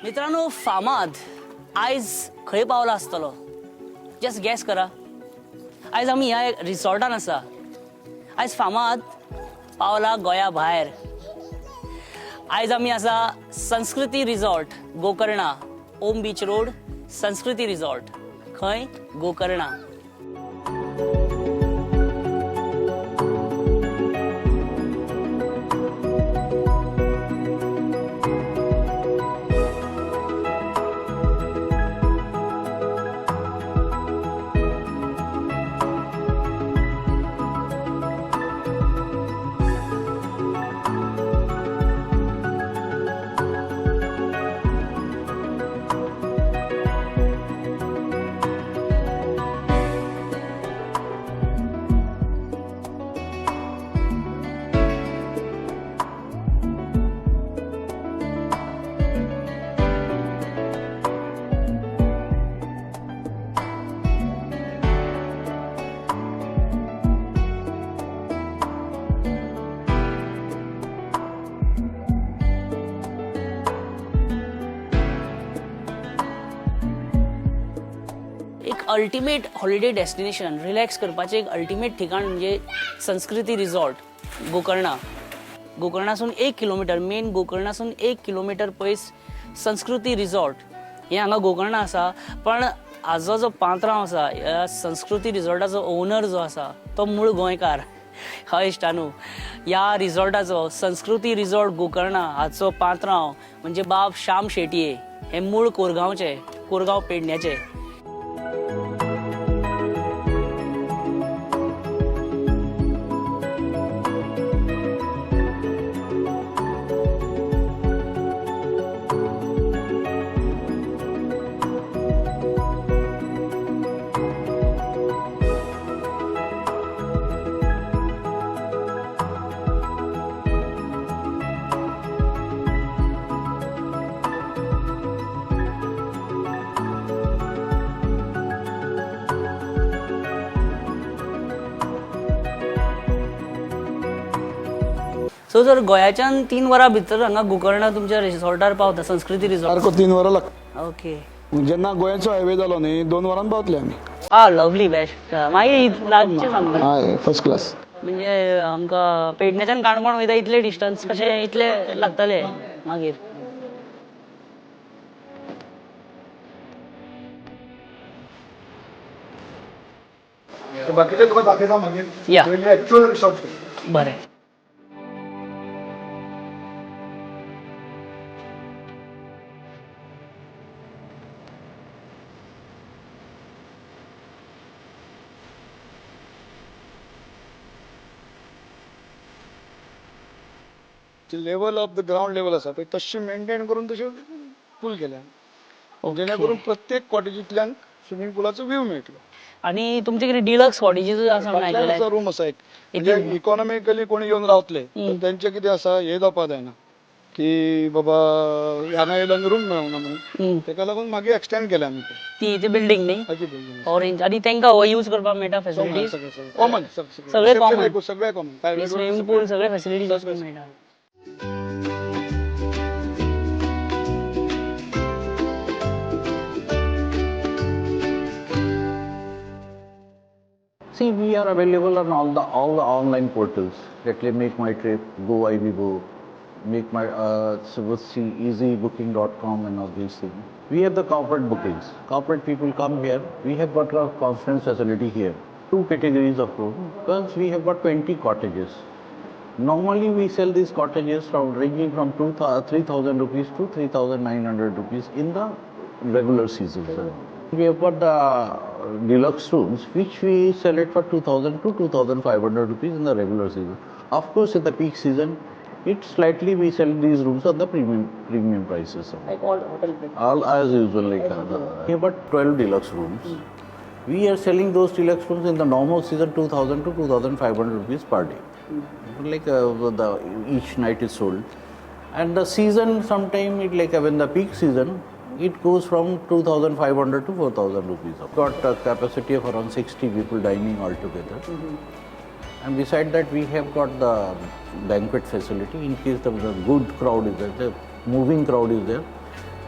मित्रांनो, फामाद आयज खंय पावला आसतलो? जस्ट गॅस करा. आयज आमी ह्या रिसॉर्टान आसा. आयज फामाद पावला गोंया भायर. आयज आमी आसा संस्कृती रिसॉर्ट गोकर्णा, ओम बीच रोड, संस्कृती रिसॉर्ट. खंय? गोकर्णा. एक अल्टिमेट हॉलिडे डेस्टिनेशन, रिलॅक्स करपाचें एक अल्टिमेट ठिकाण म्हणजे संस्कृती रिसॉर्ट गोकर्णा. गोकर्णासून 1 किलोमिटर, मेन गोकर्णासून 1 किलोमिटर पयस संस्कृती रिसॉर्ट हें हांगा गोकर्णा आसा. पण हाजो जो पात्रांव आसा, ह्या संस्कृती रिसॉर्टाचो ओनर जो आसा तो मूळ गोंयकार. हय इश्टानू, ह्या रिसॉर्टाचो संस्कृती रिसॉर्ट गोकर्णा हाचो पात्रांव म्हणजे बाब श्याम शेटये. हे मूळ कोरगांवचे, कोरगांव पेडण्याचे. सो जर गोंयाच्यान 3 वरां भितर हांगा गोकर्णा तुमच्या रिसॉर्टार पावता, संस्कृती रिसॉर्ट. सारको 3 वरां लागता. ओके. जेन्ना गोंयचो हायवे जालो न्ही 2 वरांत पावतले आमी. Lovely best. मागीर लागचे सांगता हय, फर्स्ट क्लास. म्हणजे आमकां पेडण्याच्यान काणकोण वयता इतले डिस्टन्स कशें इतले लागतले मागीर. बाकीचे तुका दाखयता मागीर. या. पयलीं एक्चुअल रिसॉर्ट. बरें. Level of the ground level आसा पळय तशें मेंटेन करून तशें पूल केल्या, जेणे करून प्रत्येक कॉटेजींतल्यान स्विमींग पुलाचो व्यू मेळटलो. आणि तुमचे कितें डिलक्स कॉटेजीस आसा म्हणून आयकलें. रूम आसा एक, म्हणजे इकॉनॉमिकली कोणी येवन रावतले तेंचे कितें आसा हे जावपा जायना की बाबा हांगा येयलो रूम मेळोंक ना म्हणून. तेका लागून मागीर एक्सटेंड केल्या आमी ती बिल्डिंग न्ही बिल्डिंग. ऑरेंज. आणि तांकां हो यूज करपाक मेळटा फॅसिलिटीज कॉमन, सगळे कॉमन, सगळे कॉमन. स्विमिंग पूल सगळे फॅसिलिटीज वचपाक मेळटा. See, we are available on all the online portals. Let's say Make My Trip, Go IBGO, Make My see easybooking.com and all these things. We have the corporate bookings. Corporate people come here. We have got a conference facility here. 2 categories of room because we have got 20 cottages. Normally we sell these cottages from ranging from 3,000 rupees to 3,900 rupees in the regular season. We have got the deluxe rooms which we sell it for 2,000 to 2,500 rupees in the regular season. Of course, in the peak season, it slightly we sell these rooms on the premium prices. Like all hotel breakfast. All as usual. We have got 12 deluxe rooms. We are selling those deluxe rooms in the normal season 2,000 to 2,500 rupees per day. Like each night is sold. And the season sometime it like when the peak season it goes from 2,500 to 4,000 rupees. Got a capacity of around 60 people dining altogether. And beside that, we have got the banquet facility in case the good crowd is there, the moving crowd is there.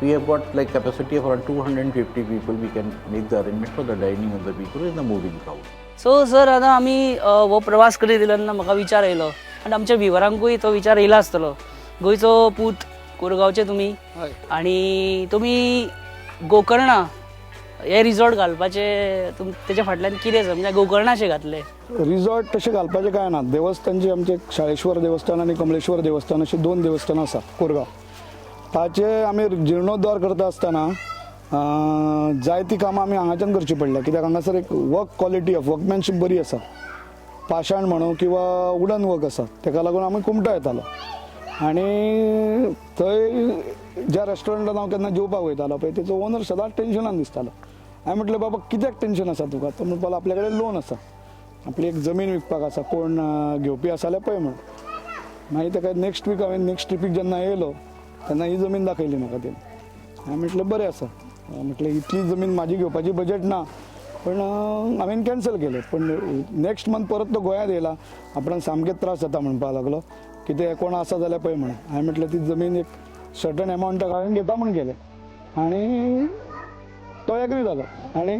We have got like capacity of around 250 people. We can make the arrangement for the dining of the people in the moving crowd. So sir आतां आमी हो प्रवास करीत तेन्ना म्हाका विचार येयलो आनी आमच्या विवरांकूय तो विचार येयला आसतलो. गोंयचो पूत कोरगांवचे तुमी हय. आनी तुमी गोकर्णा हे रिजॉर्ट घालपाचे तेच्या फाटल्यान कितें सर म्हणजे गोकर्णाचे घातले. रिसॉर्ट तशें घालपाचें कांय ना. देवस्थानची आमचे शाळेश्वर देवस्थान आनी कमलेश्वर देवस्थान अशी 2 देवस्थानां आसा कोरगांव. ताचे आमी जिर्णोद्वार करता आसतना जायतीं कामां आमी हांगाच्यान करची पडल्या. कित्याक हांगासर एक वर्क क्वॉलिटी ऑफ वर्कमॅनशीप बरी आसा. पाशाण म्हणूं किंवा वुडन वर्क आसा तेका लागून आमी कुमटा येतालो. आनी थंय ज्या रेस्टॉरंटान हांव केन्ना जेवपाक वयतालो पळय तेचो ओनर सदांच टेन्शनान दिसतालो. हांवें म्हटलें बाबा कित्याक टेन्शन आसा तुका. तो म्हणपालो आपल्या कडेन लोन आसा, आपली एक जमीन विकपाक आसा, कोण घेवपी आसा जाल्यार पळय म्हण. मागीर ताका नेक्स्ट वीक हांवें नेक्स्ट ट्रिपीक जेन्ना येयलो तेन्ना ही जमीन दाखयली म्हाका तेणी. हांवें म्हटलें बरें आसा. म्हटलें इतली जमीन म्हाजी घेवपाची बजेट ना, पण हांवें कॅन्सल केलें. पण नेक्स्ट मंथ परत तो गोंयांत येयला. आपणाक सामकें त्रास जाता म्हणपाक लागलो. कितें कोण आसा जाल्यार पळय म्हणून. हांवें म्हटलें ती जमीन एक सर्टन एमावंटाक हांवें घेता म्हूण गेलें आनी तो एग्री जालो. आनी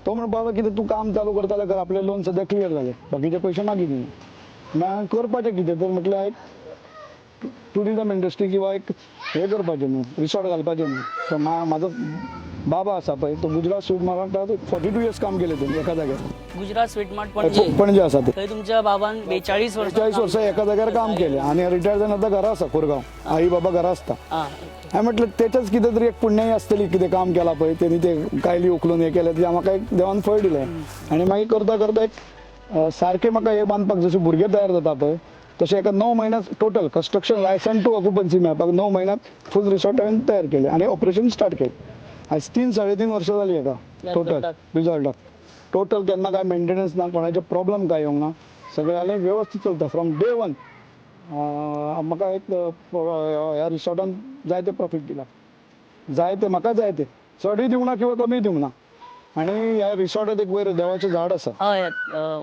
तो म्हणपाक लागलो कितें तूं काम चालू करता जाल्यार आपलें लोन सद्या क्लियर जालें, बाकीचे पयशे मागीर दी. मागीर करपाचें कितें तर म्हटलें एक टुरिजम इंडस्ट्री किंवा एक हे करपाचें न्हू, रिसॉर्ट घालपाचें न्हू. सो म्हाजो बाबा आसा पळय तो गुजरात स्वीट मार्टांत 42 इयर्स काम केलें तेणी एका जाग्यार. गुजरात स्वीट मार्ट पणजे पणजे आसा ते. थंय तुमच्या बाबान 42 वर्सां एका जाग्यार काम केलें आनी रिटायर जावन आतां घरा आसा कोरगांव. आई बाबा घरा आसता. हांवें म्हटलें तेचेच कितें तरी एक पुण्याई आसतली, कितें काम केलां पळय तेणी ते कायली उखलून हें केलें ते म्हाका एक देवान फळ दिलें. आनी मागीर करता करता एक सारकें म्हाका हें बांदपाक जशें भुरगे तयार जाता पळय तशें एका 9 म्हयन्यांत total construction licence to occupancy मेळपाक 9 म्हयन्यांत फूल रिसॉर्ट हांवें तयार केलें आनी ऑपरेशन स्टार्ट केलें. आयज 3-3.5 वर्सां जालीं हेका टोटल रिसॉर्टाक. टोटल केन्ना काय मेंटेनन्स ना, कोणाचे प्रॉब्लम काय येवंक ना. सगळें जालें वेवस्थीत चलता फ्रॉम डे 1. म्हाका एक ह्या रिसॉर्टान जायते प्रॉफीट दिला. जायते म्हाका जायते चडूय दिवंक ना किंवा कमी दिवंक ना. आनी ह्या रिसॉर्टात एक वयर देवाचें झाड आसा, हय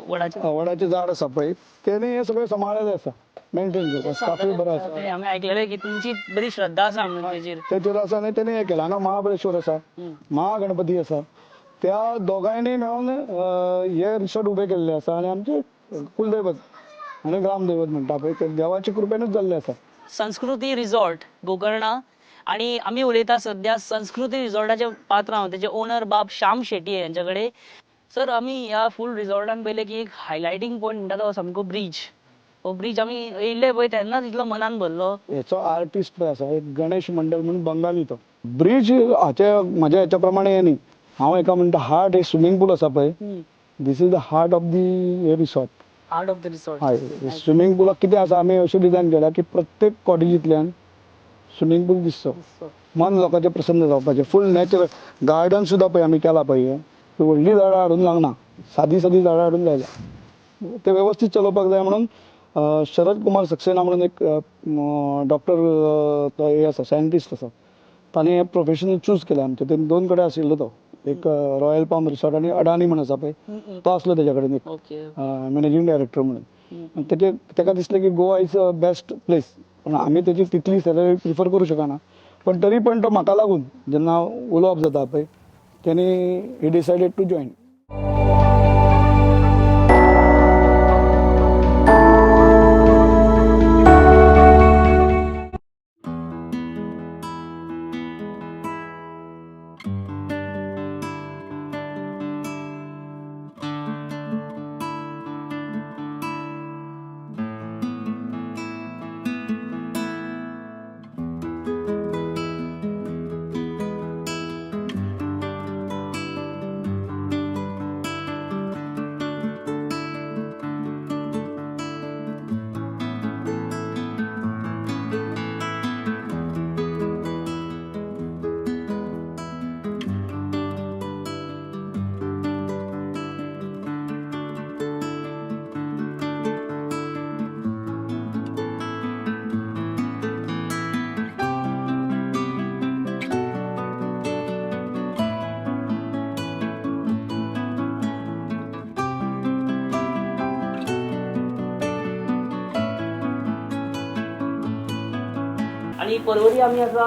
वडाचे वडाचें झाड आसा पळय तेणी हें सगळें सांबाळलेलें आसा, मेंटेन करता. स्टाफूय बरो आसा. हांवें आयकलेलें की तुमची बरी श्रद्धा आसा म्हणून तेजेर. तेचेर आसा आनी तेणी हें केलां. हांगा महाबळेश्वर आसा, महागणपती आसा. त्या दोगांयनी मेळून हे रिसॉर्ट उबे केल्ले आसा आनी आमचे कुलदैवत आनी ग्रामदैवत म्हणटा पळय ते देवाचे कृपेनूच जाल्ले आसा. संस्कृती रिसॉर्ट गोकर्णा आणि आमी उलयता सध्या संस्कृती रिसॉर्टाचे पात्र हांव तेजे ओनर बाब श्याम शेट्टी यांच्या कडेन. सर आमी ह्या फूल रिसॉर्टान पयलें की एक हायलायटींग पॉयंट म्हणटा तो सामको ब्रीज. हो ब्रीज आमी येयल्ले पळय तेन्नाच इतलो मनान भरलो. हेचो आर्टिस्ट पळय आसा एक गणेश मंडल म्हणून बंगाली तो. ब्रीज हाचे म्हाज्या हेच्या प्रमाणे हे न्ही. हांव एका म्हणटा हार्ट एक स्विमींग पूल आसा पळय this is the heart of the resort. Heart of the resort. हय स्विमींग पूलाक कितें आसा आमी अशें डिजायन केला की प्रत्येक कॉटेजींतल्यान स्विमींग पूल दिसचो. मन लोकांचें प्रसन्न जावपाचें. फूल नॅचरल गार्डन सुद्दां पळय आमी केलां पळय हें व्हडलीं झाडां हाडून लागना, सादी झाडां हाडून लायल्या. ते वेवस्थीत चलोवपाक जाय म्हणून शरद कुमार सक्सेना म्हणून एक डॉक्टर हे आसा सायंटिस्ट आसा ताणें हें प्रोफेशन चूज केलें आमचें. तेणी 2 कडेन आशिल्लो तो, एक रॉयल पाम रिसॉर्ट आनी अडानी म्हणून आसा पळय तो आसलो तेच्या कडेन एक मॅनेजिंग डायरेक्टर म्हणून. तेका दिसलें की Goa is a best place. पण आमी तेची तितली सॅलरी प्रिफर करूं शकना. पण तरी पण तो म्हाका लागून जेन्ना उलोवप जाता पळय तेणी ही डिसायडेड टू जॉयन. आणि परवरी आम्ही असा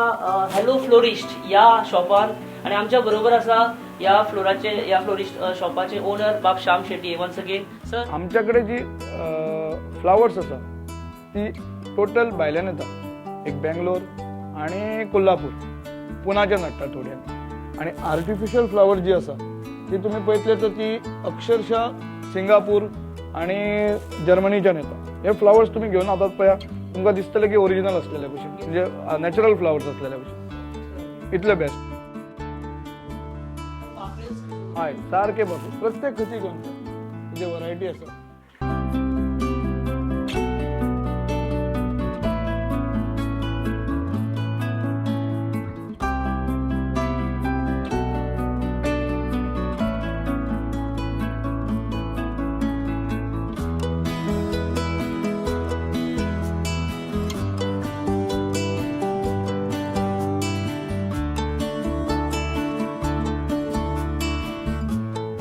हॅलो फ्लोरिस्ट या शॉपार आणि आमच्या बरोबर असा या फ्लोरिस्ट शॉपाचे ओनर बाब Shyam Shetty once again sir. आमच्याकडे जी फ्लावर्स आसा ती टोटल भायल्यान येता. एक बेंगलोर आणि कोल्हापूर पुण्याच्यान हाडटा थोड्या. आणि आर्टिफिशियल फ्लावर जी आसा ती तुम्ही पळयतले तर ती अक्षरशः सिंगापूर आणि जर्मनीच्यान येता. हे फ्लावर्स तुम्ही घेऊन आतात पळया तुमकां दिसतले की ओरिजिनल असलेल्या भशेन म्हणजे नॅचरल फ्लावर्स असलेल्या भशेन इतले बेस्ट. हय सारखे बाबू प्रत्येक खंयची घेवन तेजे वरायटी आसा.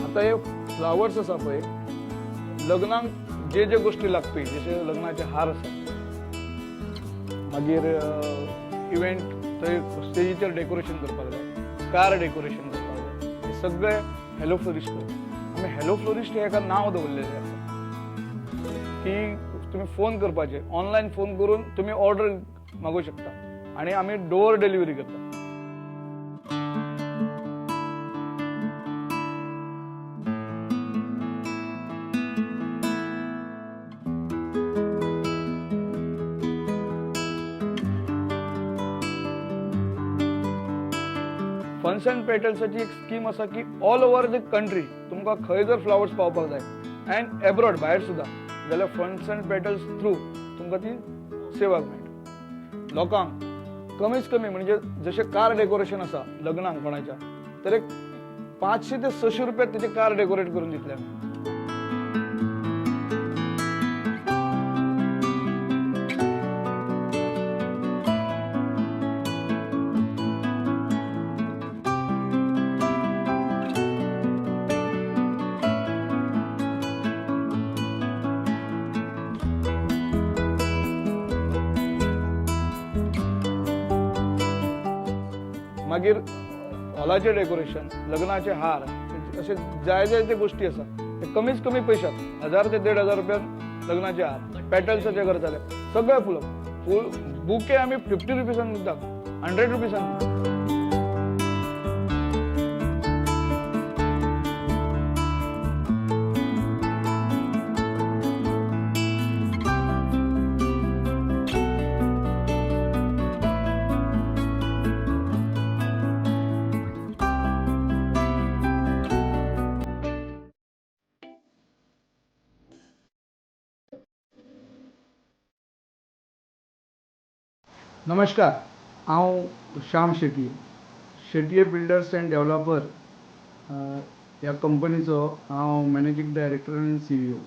आता हे फ्लावर्स आसा पळय लग्नाक जे जे गोष्टी लागपी जशे लग्नाचे हार आसा मागीर इव्हेंट थंय स्टेजीचेर डेकोरेशन करपाक जाय कार डेकोरेशन करपाक जाय हे सगळे हॅलो फ्लोरिस्ट करता. आमी हॅलो फ्लोरिस्ट हे एका नांव दवरलेलें आसा की तुम्ही फोन करपाचे ऑनलायन फोन करून तुम्ही ऑर्डर मागू शकता आणि आमी डोअर डिलिव्हरी करता. फन्स अँड पेटल्साची एक स्कीम असा की ऑल ओव्हर द कंट्री तुमकां खंय जर फ्लावर्स पावपाक जाय अँड एब्रॉड भायर सुद्दां जाल्यार फन्स अँड पेटल्स थ्रू तुमकां ती सेवा मेळटा. लोकांक कमीच कमी म्हणजे जशे कार डेकोरेशन आसा लग्नाक कोणाच्या तर एक 500 ते 600 रुपयात तेचे कार डेकोरेट करून दितले आमी. मागीर हॉलाचे डेकोरेशन लग्नाचे हार असे जाय जाय ते गोष्टी आसा ते कमीच कमी पयशात 1000 ते 1500 रुपयात लग्नाचे हार पेटल्साचे करताले सगळे फुल बुके आमी 50 रुपीसान दितात 100 रुपीसान दितात. नमस्कार हांव Shyam Shetye Shetye builders and developer ह्या कंपनीचो हांव मॅनेजींग डायरेक्टर आनी CEO.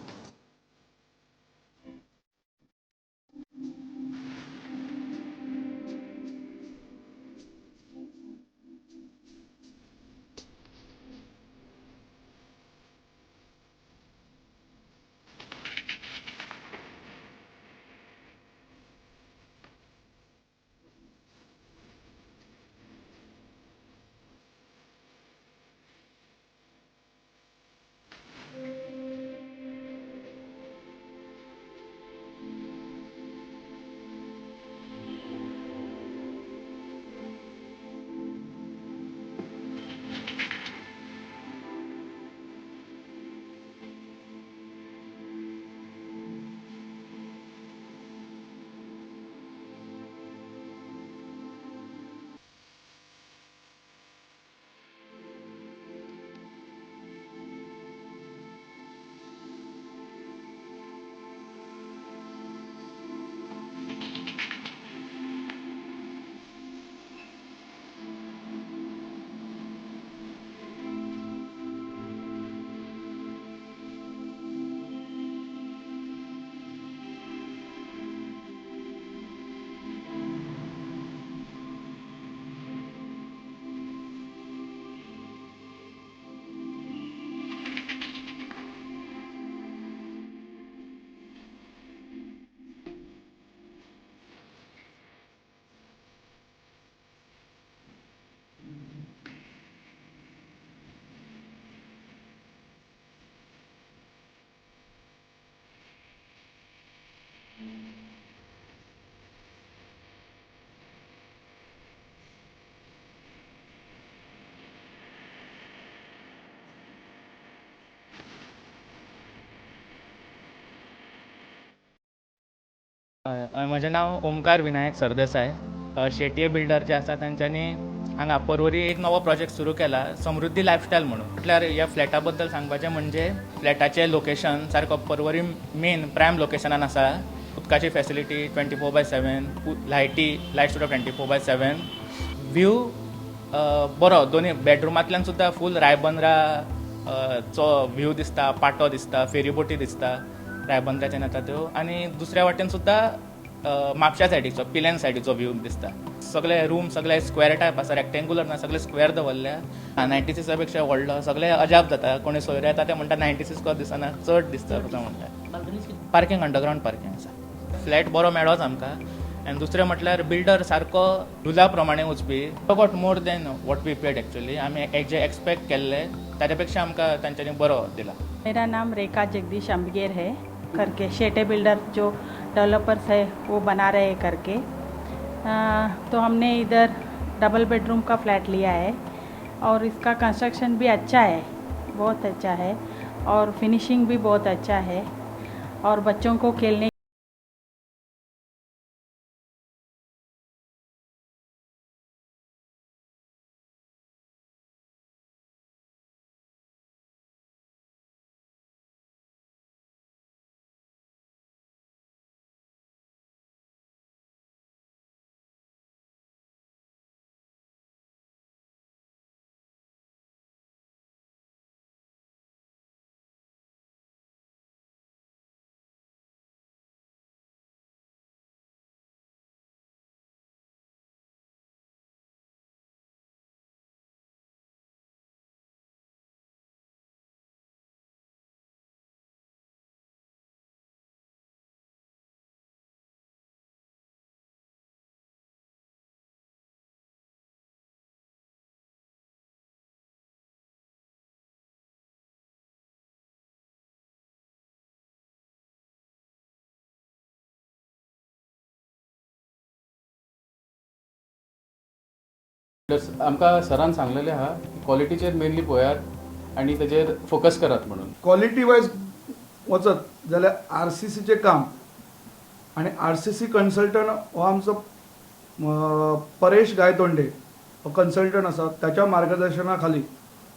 म्हजें नांव ओमकार विनायक सरदेसाय. शेटये बिल्डर जे आसा तांच्यांनी हांगा पर्वरी एक नवो प्रोजेक्ट सुरू केला, समृद्धी लायफस्टायल म्हणून. म्हटल्यार ह्या फ्लॅटा बद्दल सांगपाचें म्हणजे फ्लॅटाचें लोकेशन सारको पर्वरी मेन प्रायम लोकेशनान आसा. उदकाची फॅसिलिटी 24/7, लायट सुद्दां 24/7. व्यू बरो, दोनी बेडरुमांतल्यान सुद्दां फूल रायबंदरा चो व्यू दिसता, पाटो दिसता, फेरीबोटी दिसता रायबंदराच्यान येता त्यो. आनी दुसऱ्या वाटेन सुद्दां म्हापश्या सायडीचो, पिलेन सायडीचो व्यू दिसता. सगळे रूम सगळे स्क्वेअर टायप आसा, रेक्टेंगुलर ना, सगळे स्क्वेअर दवरल्या. 96 पेक्षा व्हडलो, सगळे अजाप जाता. कोणी सोयरे येता ते म्हणटा 96 को दिसना, चड दिसता असं म्हणटा. पार्किंग अंडरग्रावंड पार्किंग आसा. फ्लॅट बरो मेळोच आमकां. आनी दुसरें म्हटल्यार बिल्डर सारको रुला प्रमाणे वचपी. Got more than what we paid actually. आमी जे एक्सपेक्ट केल्ले ताचे पेक्षा आमकां तांच्यांनी बरो दिला. मेरा नाम रेखा जगदीश अम्बगेर है करके, शेटे बिल्डर जो डेवलपर्स है वो बना रहे हैं करके। तो हमने इधर डबल बेडरूम का फ्लैट लिया है और इसका कंस्ट्रक्शन भी अच्छा है, बहुत अच्छा है, और फिनिशिंग भी बहुत अच्छा है, और बच्चों को खेलने प्लस आमकां सरान सांगलेलें आहा क्वॉलिटीचेर मेनली पळयात आनी तेजेर फोकस करात म्हणून. क्वॉलिटी वायज वचत जाल्यार RCCचें काम आनी RCC कन्सल्टंट हो आमचो परेश गायतोंडे हो कन्सल्टंट आसा. त्याच्या मार्गदर्शना खाली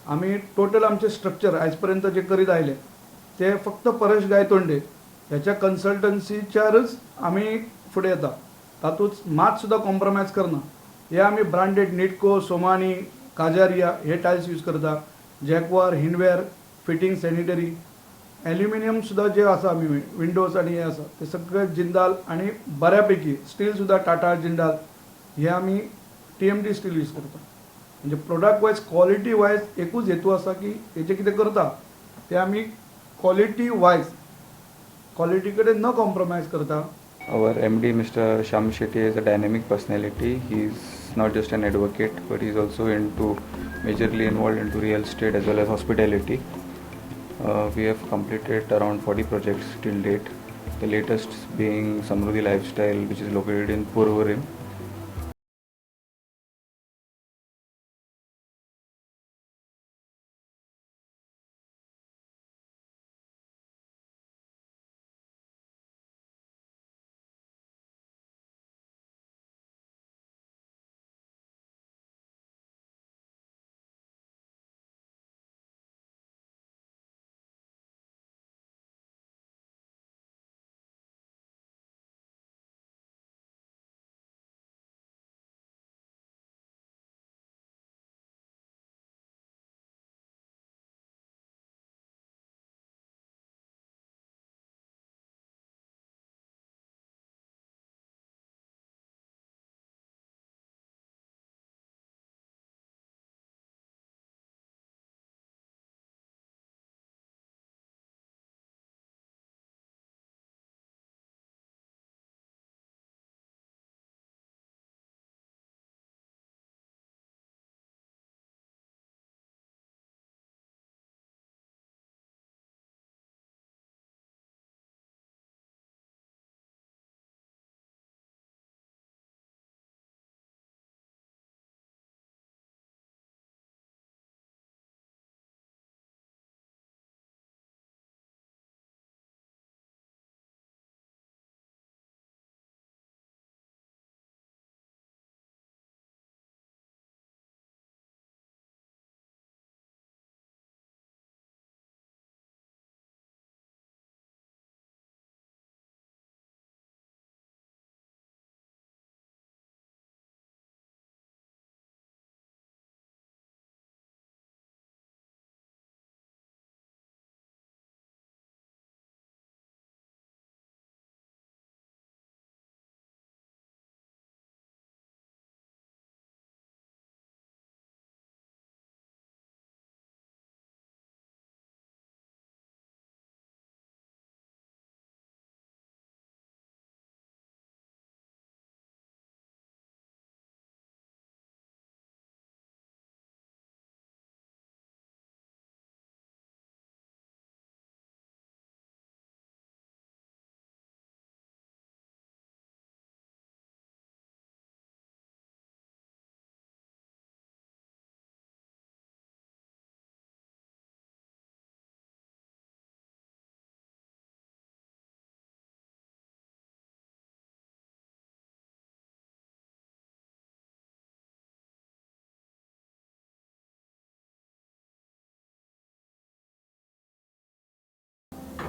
आमी टोटल आमचे स्ट्रक्चर आयज पर्यंत जे करीत आयले ते फक्त परेश गायतोंडे ह्याच्या कन्सल्टन्सीच्यारच आमी फुडें येता. तातूंत मात सुद्दां कॉम्प्रमायज करना. हे आमी ब्रांडेड निटको, सोमानी, काजारिया हे टायल्स यूज करता. जॅकवार, हिनवेर, फिटींग सॅनिटरी, एल्युमिनियम सुद्दां जे आसा आमी विंडोज आनी हे आसा ते सगळे जिंदाल आनी बऱ्यापैकी स्टील सुद्दां टाटा जिंदाल हे आमी TMT स्टील यूज करता. म्हणजे प्रोडक्ट वायज क्वॉलिटी वायज एकूच हेतू आसा की हेजे कितें करता ते आमी क्वॉलिटी वायज क्वॉलिटी कडेन न कॉम्प्रमायज करता. Our MD, Mr. Sham Shetty, is a dynamic personality. He's not just an advocate, but he's also majorly involved into real estate as well as hospitality. We have completed around 40 projects till date. The latest being Samruddhi Lifestyle, which is located in Purvarim.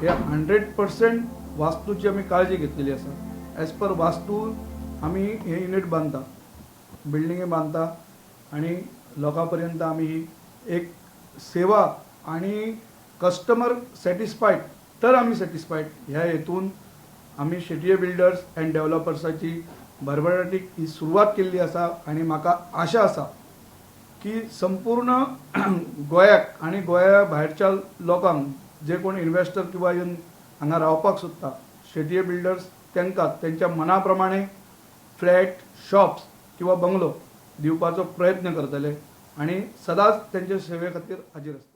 हे 100% वास्तूची आमी काळजी घेतलेली आसा. As per वास्तू आमी हे unit बांदता, बिल्डिंगे बांदता आणि लोकां पर्यंत आमी ही एक सेवा आणि कस्टमर सॅटिस्फायड तर आमी सॅटिस्फायड ह्या हेतून आमी शेटये बिल्डर्स अँड डेव्हलपर्साची भरभराटीक ही सुरवात केल्ली आसा आणि म्हाका आशा आसा की संपूर्ण गोंयाक आणि गोंया भायरच्या लोकांक जे कोण इन्व्हेस्टर किंवा येवन हांगा रावपाक सोदता शेटये बिल्डर्स तांकां त्यांच्या मना प्रमाणे फ्लॅट शॉप्स किंवा बंगलो दिवपाचो प्रयत्न करतले आणि सदांच त्यांच्या सेवे खातीर हाजीर आसतले.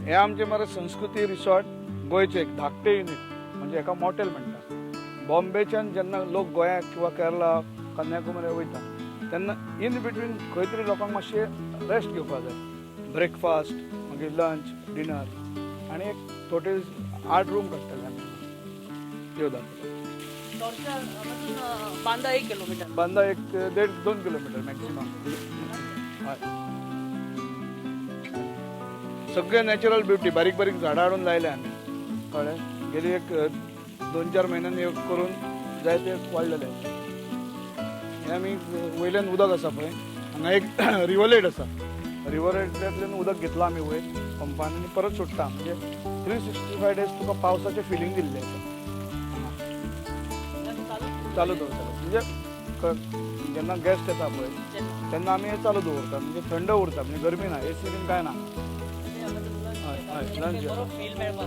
हे आमचे मरे संस्कृती रिसॉर्ट गोंयचे एक धाकटे युनिट म्हणजे एका मॉटेल म्हणटा. बॉम्बेच्यान जेन्ना लोक गोंयाक किंवा केरला कन्याकुमारी वयता तेन्ना इन बिटवीन खंय तरी लोकांक मातशें रेस्ट घेवपाक जाय. ब्रेकफास्ट मागीर लंच डिनर आणि एक टोटल 8 रूम काडटले आमी देवदार. Banda 1 kilometre. Banda 1.5-2 kilometre maximum. सगळे नॅचरल ब्युटी बारीक बारीक झाडां हाडून लायल्या आमी कळ्ळें. गेली एक 2-4 म्हयन्यांनी करून जाय ते वाडलेले. हे आमी वयल्यान उदक आसा पळय हांगा एक रिवरलेट आसा. रिवरलेटल्यान उदक घेतलां आमी वयर पंपान आनी परत सोडटा. म्हणजे 365 डेज तुका पावसाचें फिलींग दिल्लें आसा. चालू दवरता म्हणजे जेन्ना गॅस्ट येता पळय तेन्ना आमी हे चालू दवरता म्हणजे थंड उरता म्हणजे गरमी ना. एसी बीन कांय ना. फील मेळटा.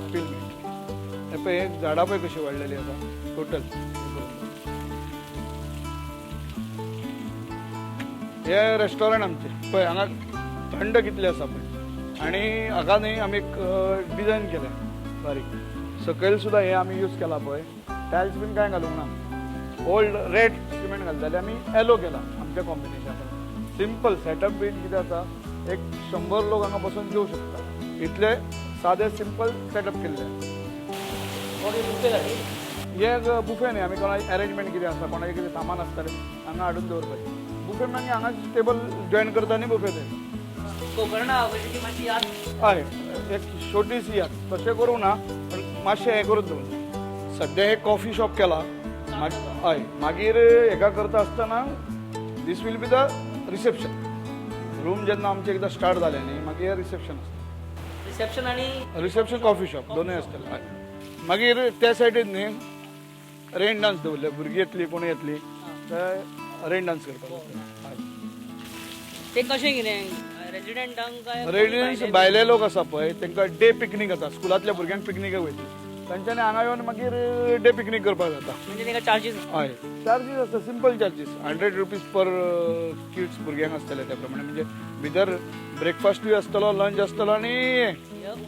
हे पळय एक झाडां पळय कशी वाडलेली आसा टोटल. हे रेस्टॉरंट आमचे पळय हांगा थंड कितले आसा पळय आणि हाका न्ही आमी एक डिजायन केलें बारीक. सकयल सुद्दां हे आमी यूज केला पळय. टायल्स बीन कांय घालूंक ना. ओल्ड रेड सिमेंट घालताले आमी येलो केला आमच्या कॉम्बिनेशन. सिंपल सेटअप बीन कितें आसा एक 100 लोक हांगा बसून जेवू शकता. इतले सादे सिंपल सेटअप केल्ले. हे बुफे न्ही आमी कोणाक अरेंजमेंट कितें आसा कोणाचें कितें सामान आसतलें हांगा हाडून दवरपाचें. बुफे मागीर हांगा टेबल जॉयन करता आनी बुफे थंय. हय एक छोटीशी याद तशें करूं ना पण मातशें हें करून दवर. सद्या हे कॉफी शॉप केला. हय मागीर हेका करता आसतना this will be the reception. Room जेन्ना आमचे एकदां स्टार्ट जालें न्ही मागीर रिसेप्शन आसता. रिसेप्शन आणि रिसेप्शन कॉफी शॉप दोनूय आसतले. हय मागीर त्या सायडीन न्ही रेन डान्स दवरले. भुरगीं येतली कोण येतली थंय रेन डान्स करपाक. ते कशें कितें रेजिडेंटांक काय रेजिडेंट्स भायले लोक आसा पळय तांकां डे पिकनीक आसा. स्कुलांतल्या भुरग्यांक पिकनीकेक वयतली तांच्यांनी हांगा येवन मागीर डे पिकनीक करपाक जाता. म्हणजे ताका चार्जीस. हय चार्जीस आसता simple charges 100 rupees per kids भुरग्यांक आसतले त्या प्रमाणे. म्हणजे भितर ब्रेकफास्टूय आसतलो लंच आसतलो आनी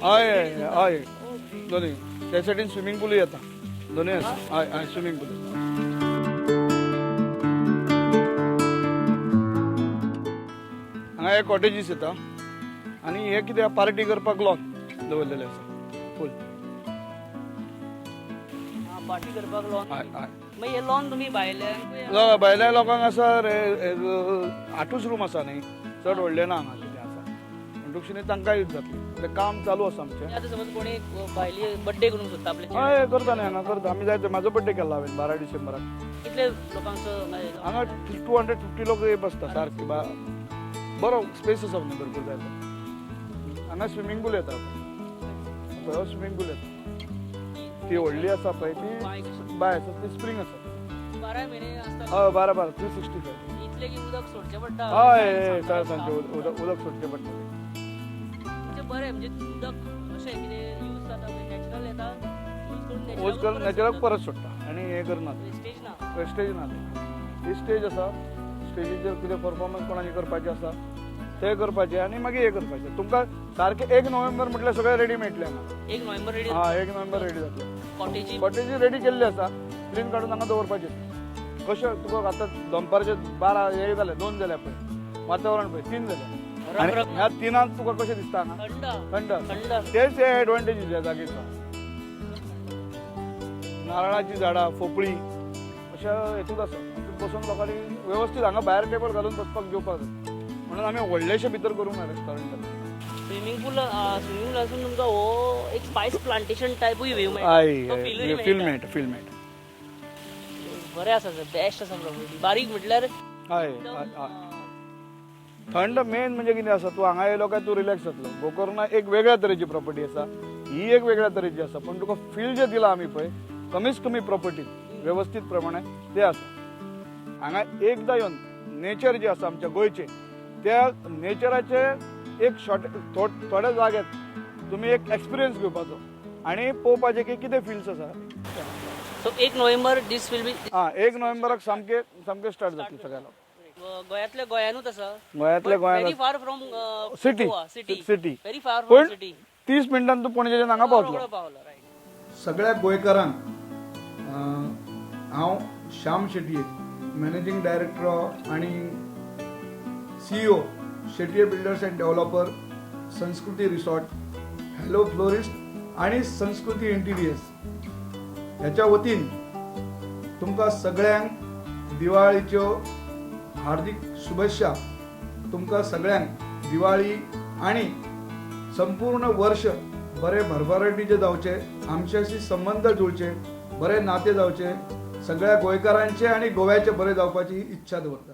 हय हय दोनूय. त्या सायडीन स्विमींग पूलूय येता दोनूय आसा. हय हय स्विमींग पूल. हांगा हे कॉटेजीस येता आनी हे कितें पार्टी करपाक लॉन दवरलेले आसा फूल. पार्टी करपाक लॉन. हय हय मागीर हे लॉन तुमी भायल्या भायल्या लोकांक आसा 8 रूम आसा न्ही चड व्हडले ना हांगा कितें आसा. म्हणटकच तांकां यूज जातली. म्हणजे काम चालू आसा आमचें. आतां समज कोणी भायली बर्थडे करूंक सोदता आपले हय करता न्ही हांगा करता आमी. जाय म्हाजो बर्थडे केला हांवें 12 डिसेंबराक. कितले लोकांचो हांगा 250 लोक बसता सारकी. बरो स्पेस आसा न्ही भरपूर जाय तो. हांगा स्विमींग पूल येता पळय. स्विमींग पूल येता ती व्हडली आसा पळय ती बाय आसा ती स्प्रिंग आसा. 12 म्हयने आसता. हय 12 365. इतले की उदक सोडचें पडटा. हय सांजचे उदक सोडचें पडटा. म्हणजे बरें म्हणजे उदक अशें कितें यूज जाता नॅचरल येता यूज करून नॅचरल परत सोडटा आनी हें करना. स्टेज ना. वेस्टेज ना. ही स्टेज आसा. स्टेजीचेर कितें परफॉर्मन्स कोणाचें करपाचें आसा तें करपाचें आनी मागीर हें करपाचें. तुमकां सारकें 1 नोव्हेंबर म्हटल्यार सगळें रेडी मेळटलें हांगा. 1 नोव्हेंबर रेडी. 1 नोव्हेंबर रेडी जातलें. कॉटेजी कॉटेजी रेडी केल्ली आसा. क्लीन काडून हांगा दवरपाचें. कशें तुका आतां दनपारचे 12 1 जाले 2 जाल्या पळय वातावरण पळय 3 जाले आनी ह्या 3 तुका कशें दिसता हांगा थंड थंड तेच हे एडवांटेजीस ह्या जागेचो नारळाची झाडां फोपळी अशा हेतूच आसा बसून लोकांनी व्यवस्थीत हांगा भायर टेबल घालून बसपाक जेवपाक जाय म्हणून आमी व्हडलेशे भितर करूंक ना रेस्टॉरंटान स्विमींग पूल आसून तुमकां हो एक स्पायस प्लांटेशन टायपूय व्यू हय फील मेळटा बरें आसा सर बेस्ट आसा प्रॉपर्टी बारीक म्हटल्यार हय थंड मेन म्हणजे कितें आसा तूं हांगा येयलो काय तूं रिलॅक्स जातलो गोकर्णा एक वेगळ्या तरेची प्रॉपर्टी आसा ही एक वेगळ्या तरेची आसा पण तुका फील जे दिला आमी पळय कमीच कमी प्रॉपर्टी व्यवस्थीत प्रमाणे ते आसा हांगा एकदां येवन नेचर जे आसा आमच्या गोंयचे त्या नेचराचे एक थोड्या जाग्यात तुमी एक एक्सपिरियन्स घेवपाचो आनी पळोवपाचें की कितें फिल्स आसा सो 1 नोव्हेंबर दीस विल बी 1 नोव्हेंबराक सामके स्टार्ट जातले सगळ्याला गोंयांतल्या गोंयानूच आसा गोंयांतल्या गोंयान very far from city very फार पण फ्रॉम सिटी 30 मिनिटांनी तूं पणजेच्यान हांगा पावतलो पावलो रायट सगळ्या गोंयकारांक हांव श्याम शेटये मॅनेजिंग डायरेक्टर आणि CEO Shetye builders and developer संस्कृती रिसॉर्ट हॅलो फ्लोरिस्ट आणि संस्कृती इंटिरियर्स ह्याच्या वतीन तुमकां सगळ्यांक दिवाळीच्यो हार्दिक शुभेच्छा तुमकां सगळ्यांक दिवाळी आणि संपूर्ण वर्ष बरे भरभराटीचे जावचे आमच्याशी संबंध जुळचे बरे नाते जावचे सगळ्या गोंयकारांचे आणि गोव्याचे बरे जावपाची इच्छा दवरता